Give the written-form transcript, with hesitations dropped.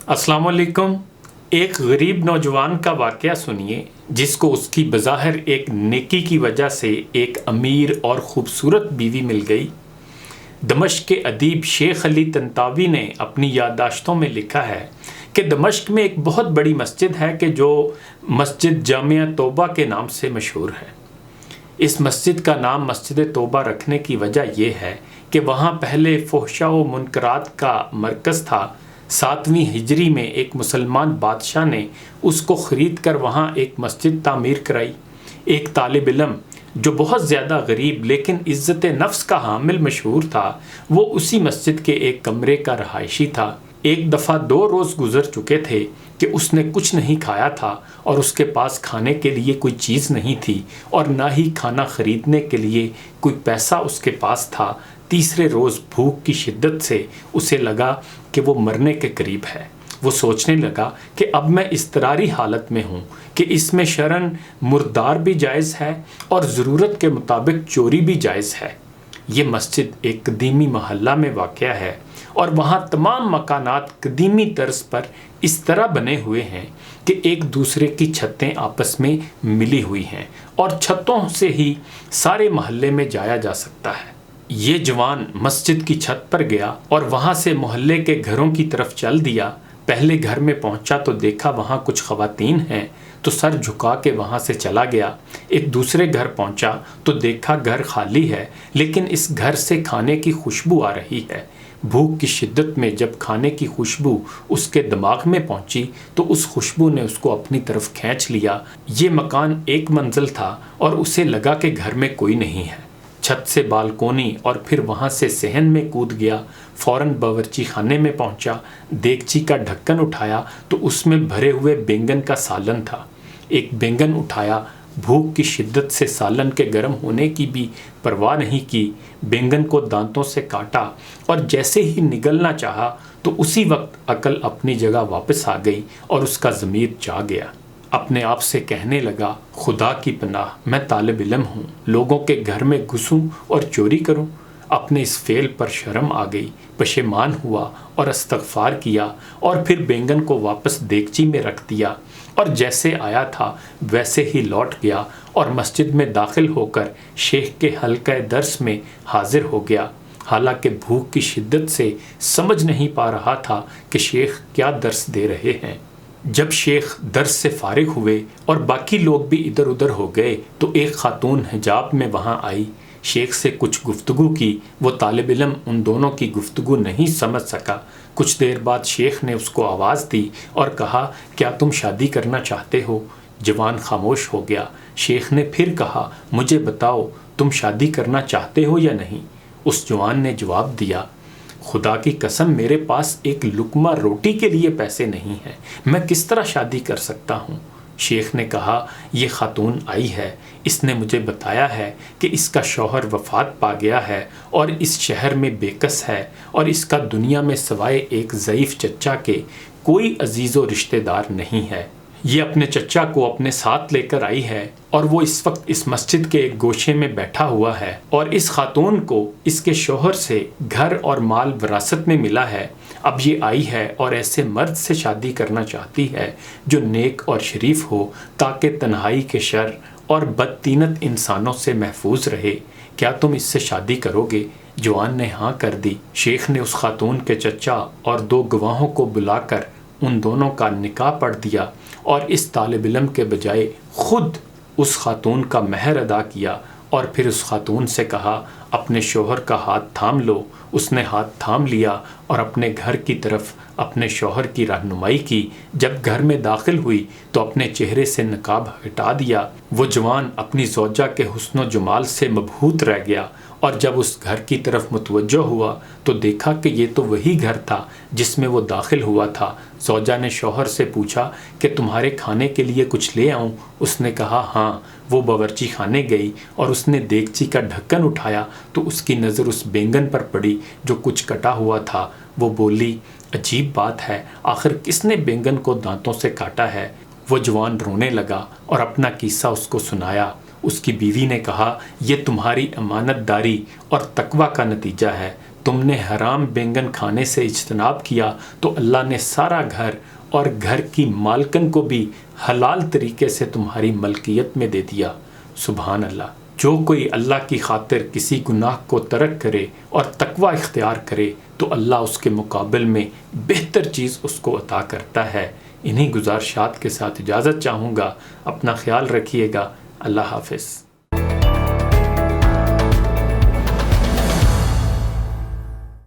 السلام علیکم۔ ایک غریب نوجوان کا واقعہ سنیے جس کو اس کی بظاہر ایک نیکی کی وجہ سے ایک امیر اور خوبصورت بیوی مل گئی۔ دمشق کے ادیب شیخ علی طنطاوی نے اپنی یادداشتوں میں لکھا ہے کہ دمشق میں ایک بہت بڑی مسجد ہے کہ جو مسجد جامعہ توبہ کے نام سے مشہور ہے۔ اس مسجد کا نام مسجد توبہ رکھنے کی وجہ یہ ہے کہ وہاں پہلے فحشاء و منکرات کا مرکز تھا۔ 7ویں ہجری میں ایک مسلمان بادشاہ نے اس کو خرید کر وہاں ایک مسجد تعمیر کرائی۔ ایک طالب علم جو بہت زیادہ غریب لیکن عزت نفس کا حامل مشہور تھا، وہ اسی مسجد کے ایک کمرے کا رہائشی تھا۔ ایک دفعہ 2 روز گزر چکے تھے کہ اس نے کچھ نہیں کھایا تھا اور اس کے پاس کھانے کے لیے کوئی چیز نہیں تھی اور نہ ہی کھانا خریدنے کے لیے کوئی پیسہ اس کے پاس تھا۔ تیسرے روز بھوک کی شدت سے اسے لگا کہ وہ مرنے کے قریب ہے۔ وہ سوچنے لگا کہ اب میں اضطراری حالت میں ہوں کہ اس میں شرعاً مردار بھی جائز ہے اور ضرورت کے مطابق چوری بھی جائز ہے۔ یہ مسجد ایک قدیمی محلہ میں واقع ہے اور وہاں تمام مکانات قدیمی طرز پر اس طرح بنے ہوئے ہیں کہ ایک دوسرے کی چھتیں آپس میں ملی ہوئی ہیں اور چھتوں سے ہی سارے محلے میں جایا جا سکتا ہے۔ یہ جوان مسجد کی چھت پر گیا اور وہاں سے محلے کے گھروں کی طرف چل دیا۔ پہلے گھر میں پہنچا تو دیکھا وہاں کچھ خواتین ہیں تو سر جھکا کے وہاں سے چلا گیا۔ ایک دوسرے گھر پہنچا تو دیکھا گھر خالی ہے لیکن اس گھر سے کھانے کی خوشبو آ رہی ہے۔ بھوک کی شدت میں جب کھانے کی خوشبو اس کے دماغ میں پہنچی تو اس خوشبو نے اس کو اپنی طرف کھینچ لیا۔ یہ مکان 1 منزل تھا اور اسے لگا کہ گھر میں کوئی نہیں ہے۔ چھت سے بالکونی اور پھر وہاں سے صحن میں کود گیا۔ فوراً باورچی خانے میں پہنچا، دیگچی کا ڈھکن اٹھایا تو اس میں بھرے ہوئے بینگن کا سالن تھا۔ ایک بینگن اٹھایا، بھوک کی شدت سے سالن کے گرم ہونے کی بھی پرواہ نہیں کی، بینگن کو دانتوں سے کاٹا اور جیسے ہی نگلنا چاہا تو اسی وقت عقل اپنی جگہ واپس آ گئی اور اس کا ضمیر جاگ گیا۔ اپنے آپ سے کہنے لگا، خدا کی پناہ، میں طالب علم ہوں، لوگوں کے گھر میں گھسوں اور چوری کروں؟ اپنے اس فعل پر شرم آ گئی، پشیمان ہوا اور استغفار کیا اور پھر بینگن کو واپس دیگچی میں رکھ دیا اور جیسے آیا تھا ویسے ہی لوٹ گیا اور مسجد میں داخل ہو کر شیخ کے حلقہ درس میں حاضر ہو گیا۔ حالانکہ بھوک کی شدت سے سمجھ نہیں پا رہا تھا کہ شیخ کیا درس دے رہے ہیں۔ جب شیخ درس سے فارغ ہوئے اور باقی لوگ بھی ادھر ادھر ہو گئے تو ایک خاتون حجاب میں وہاں آئی، شیخ سے کچھ گفتگو کی۔ وہ طالب علم ان دونوں کی گفتگو نہیں سمجھ سکا۔ کچھ دیر بعد شیخ نے اس کو آواز دی اور کہا، کیا تم شادی کرنا چاہتے ہو؟ جوان خاموش ہو گیا۔ شیخ نے پھر کہا، مجھے بتاؤ تم شادی کرنا چاہتے ہو یا نہیں؟ اس جوان نے جواب دیا، خدا کی قسم میرے پاس ایک لقمہ روٹی کے لیے پیسے نہیں ہیں، میں کس طرح شادی کر سکتا ہوں؟ شیخ نے کہا، یہ خاتون آئی ہے، اس نے مجھے بتایا ہے کہ اس کا شوہر وفات پا گیا ہے اور اس شہر میں بے کس ہے اور اس کا دنیا میں سوائے ایک ضعیف چچا کے کوئی عزیز و رشتہ دار نہیں ہے۔ یہ اپنے چچا کو اپنے ساتھ لے کر آئی ہے اور وہ اس وقت اس مسجد کے ایک گوشے میں بیٹھا ہوا ہے اور اس خاتون کو اس کے شوہر سے گھر اور مال وراثت میں ملا ہے۔ اب یہ آئی ہے اور ایسے مرد سے شادی کرنا چاہتی ہے جو نیک اور شریف ہو تاکہ تنہائی کے شر اور بدطینت انسانوں سے محفوظ رہے۔ کیا تم اس سے شادی کرو گے؟ جوان نے ہاں کر دی۔ شیخ نے اس خاتون کے چچا اور 2 گواہوں کو بلا کر ان دونوں کا نکاح پڑھ دیا اور اس طالب علم کے بجائے خود اس خاتون کا مہر ادا کیا اور پھر اس خاتون سے کہا، اپنے شوہر کا ہاتھ تھام لو۔ اس نے ہاتھ تھام لیا اور اپنے گھر کی طرف اپنے شوہر کی رہنمائی کی۔ جب گھر میں داخل ہوئی تو اپنے چہرے سے نقاب ہٹا دیا۔ وہ جوان اپنی زوجہ کے حسن و جمال سے مبہوت رہ گیا اور جب اس گھر کی طرف متوجہ ہوا تو دیکھا کہ یہ تو وہی گھر تھا جس میں وہ داخل ہوا تھا۔ زوجہ نے شوہر سے پوچھا کہ تمہارے کھانے کے لیے کچھ لے آؤں؟ اس نے کہا ہاں۔ وہ باورچی خانے گئی اور اس نے دیگچی کا ڈھکن اٹھایا تو اس کی نظر اس بینگن پر پڑی جو کچھ کٹا ہوا تھا۔ وہ بولی، عجیب بات ہے، آخر کس نے بینگن کو دانتوں سے کاٹا ہے؟ وہ جوان رونے لگا اور اپنا قصہ اس کو سنایا۔ اس کی بیوی نے کہا، یہ تمہاری امانت داری اور تقوی کا نتیجہ ہے، تم نے حرام بینگن کھانے سے اجتناب کیا تو اللہ نے سارا گھر اور گھر کی مالکن کو بھی حلال طریقے سے تمہاری ملکیت میں دے دیا۔ سبحان اللہ۔ جو کوئی اللہ کی خاطر کسی گناہ کو ترک کرے اور تقوی اختیار کرے تو اللہ اس کے مقابل میں بہتر چیز اس کو عطا کرتا ہے۔ انہی گزارشات کے ساتھ اجازت چاہوں گا۔ اپنا خیال رکھیے گا۔ اللہ حافظ۔